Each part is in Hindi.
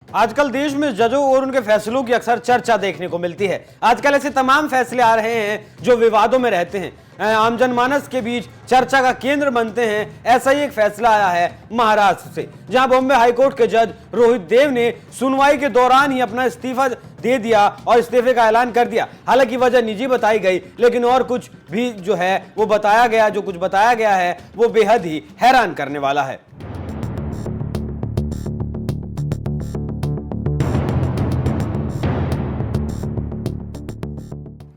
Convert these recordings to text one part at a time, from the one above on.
आजकल देश में जजों और उनके फैसलों की अक्सर चर्चा देखने को मिलती है। आजकल ऐसे तमाम फैसले आ रहे हैं जो विवादों में रहते हैं, आम जनमानस के बीच चर्चा का केंद्र बनते हैं। ऐसा ही एक फैसला आया है महाराष्ट्र से, जहां बॉम्बे हाईकोर्ट के जज रोहित देव ने सुनवाई के दौरान ही अपना इस्तीफा दे दिया और इस्तीफे का ऐलान कर दिया। हालांकि वजह निजी बताई गई, लेकिन और कुछ भी जो है वो बताया गया। जो कुछ बताया गया है वो बेहद ही हैरान करने वाला है।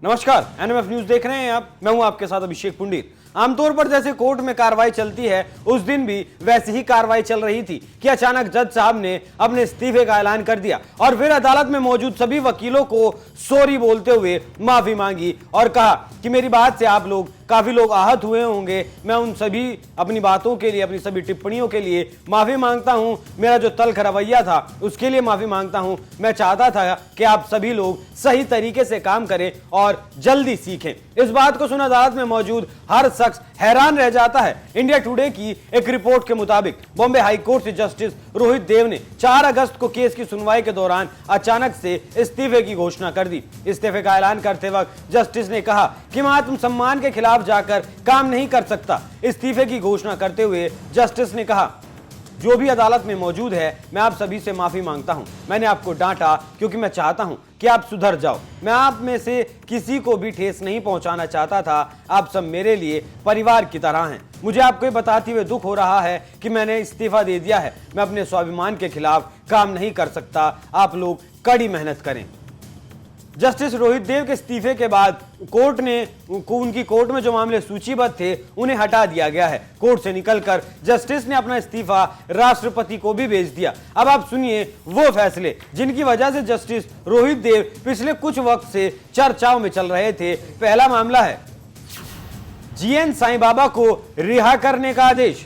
नमस्कार, एनएमएफ न्यूज देख रहे हैं आप। मैं हूं आपके साथ अभिषेक पुंडीर। आमतौर पर जैसे कोर्ट में कार्रवाई चलती है, उस दिन भी वैसी ही कार्रवाई चल रही थी कि अचानक जज साहब ने अपने इस्तीफे का ऐलान कर दिया और फिर अदालत में मौजूद सभी वकीलों को सॉरी बोलते हुए माफी मांगी और कहा कि मेरी बात से आप लोग काफी लोग आहत हुए होंगे। मैं उन सभी अपनी बातों के लिए, अपनी सभी टिप्पणियों के लिए माफी मांगता हूं। मेरा जो तल्ख रवैया था उसके लिए माफी मांगता हूं। मैं चाहता था कि आप सभी लोग सही तरीके से काम करें और जल्दी सीखें। इस बात को सुन अदालत में मौजूद हर शख्स हैरान रह जाता है। इंडिया टुडे की एक रिपोर्ट के मुताबिक बॉम्बे हाईकोर्ट से जस्टिस रोहित देव ने 4 अगस्त को केस की सुनवाई के दौरान अचानक से इस्तीफे की घोषणा कर दी। इस्तीफे का ऐलान करते वक्त जस्टिस ने कहा कि मैं आत्मसम्मान के खिलाफ जाकर काम नहीं कर सकता। इस्तीफे की घोषणा करते हुए जस्टिस ने कहा, जो भी अदालत में मौजूद है, मैं आप सभी से माफी मांगता हूं। मैंने आपको डांटा क्योंकि मैं चाहता हूं कि आप सुधर जाओ। मैं आप में से किसी को भी ठेस नहीं पहुंचाना चाहता था। आप सब मेरे लिए परिवार की तरह हैं। मुझे आपको बताते हुए दुख हो रहा है कि मैंने इस्तीफा दे दिया है। मैं अपने स्वाभिमान के खिलाफ काम नहीं कर सकता। आप लोग कड़ी मेहनत करें। जस्टिस रोहित देव के इस्तीफे के बाद कोर्ट ने उनकी कोर्ट में जो मामले सूचीबद्ध थे उन्हें हटा दिया गया है। कोर्ट से निकलकर जस्टिस ने अपना इस्तीफा राष्ट्रपति को भी भेज दिया। अब आप सुनिए वो फैसले जिनकी वजह से जस्टिस रोहित देव पिछले कुछ वक्त से चर्चाओं में चल रहे थे। पहला मामला है जीएन साईं बाबा को रिहा करने का आदेश।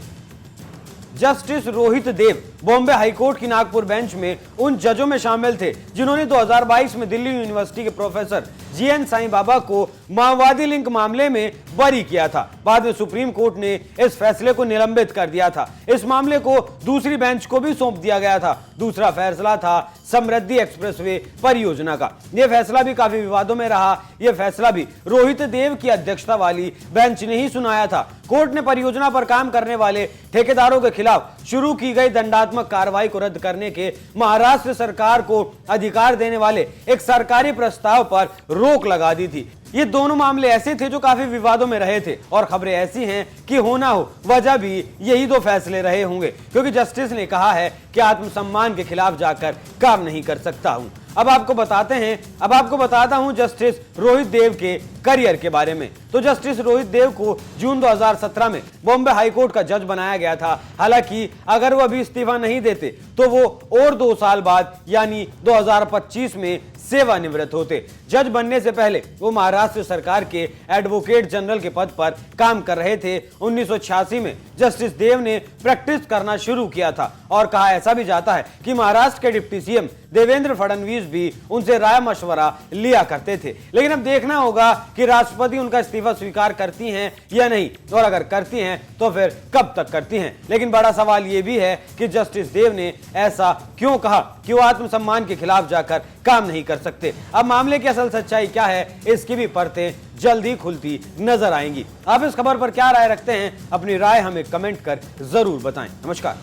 जस्टिस रोहित देव बॉम्बे हाईकोर्ट की नागपुर बेंच में उन जजों में शामिल थे जिन्होंने 2022 में दिल्ली यूनिवर्सिटी के प्रोफेसर जीएन साईं बाबा को माओवादी लिंक मामले में बरी किया था। बाद में सुप्रीम कोर्ट ने इस फैसले को निलंबित कर दिया था। इस मामले को दूसरी बेंच को भी सौंप दिया गया था। दूसरा फैसला था समृद्धि एक्सप्रेसवे परियोजना का। यह फैसला भी काफी विवादों में रहा। यह फैसला भी रोहित देव की अध्यक्षता वाली बेंच ने ही सुनाया था। कोर्ट ने परियोजना पर काम करने वाले ठेकेदारों के खिलाफ शुरू की गई दंडात्मक कार्रवाई को रद्द करने के महाराष्ट्र सरकार को अधिकार देने वाले एक सरकारी प्रस्ताव पर रोक लगा दी थी। ये दोनों मामले ऐसे थे जो काफी विवादों में रहे थे और खबरें ऐसी हैं कि हो ना हो वजह भी यही दो फैसले रहे होंगे, क्योंकि जस्टिस ने कहा है कि आत्मसम्मान के खिलाफ जाकर काम नहीं कर सकता हूं। अब आपको बताता हूं जस्टिस रोहित देव के करियर के बारे में। तो जस्टिस रोहित देव को जून 2017 में बॉम्बे हाईकोर्ट का जज बनाया गया था। हालांकि अगर वो अभी इस्तीफा नहीं देते तो वो और 2 साल बाद यानी 2025 में सेवानिवृत्त होते। जज बनने से पहले वो महाराष्ट्र सरकार के एडवोकेट जनरल के पद पर काम कर रहे थे। 1986 में जस्टिस देव ने प्रैक्टिस करना शुरू किया था और कहा ऐसा भी जाता है कि महाराष्ट्र के डिप्टी सीएम देवेंद्र फडणवीस भी उनसे राय मशवरा लिया करते थे। लेकिन अब देखना होगा कि राष्ट्रपति उनका इस्तीफा स्वीकार करती हैं या नहीं, और अगर करती हैं तो फिर कब तक करती हैं। लेकिन बड़ा सवाल यह भी है कि जस्टिस देव ने ऐसा क्यों कहा कि वो आत्मसम्मान के खिलाफ जाकर काम नहीं कर सकते। अब मामले की असल सच्चाई क्या है, इसकी भी परतें जल्दी खुलती नजर आएंगी। आप इस खबर पर क्या राय रखते हैं? अपनी राय हमें कमेंट कर जरूर बताएं। नमस्कार।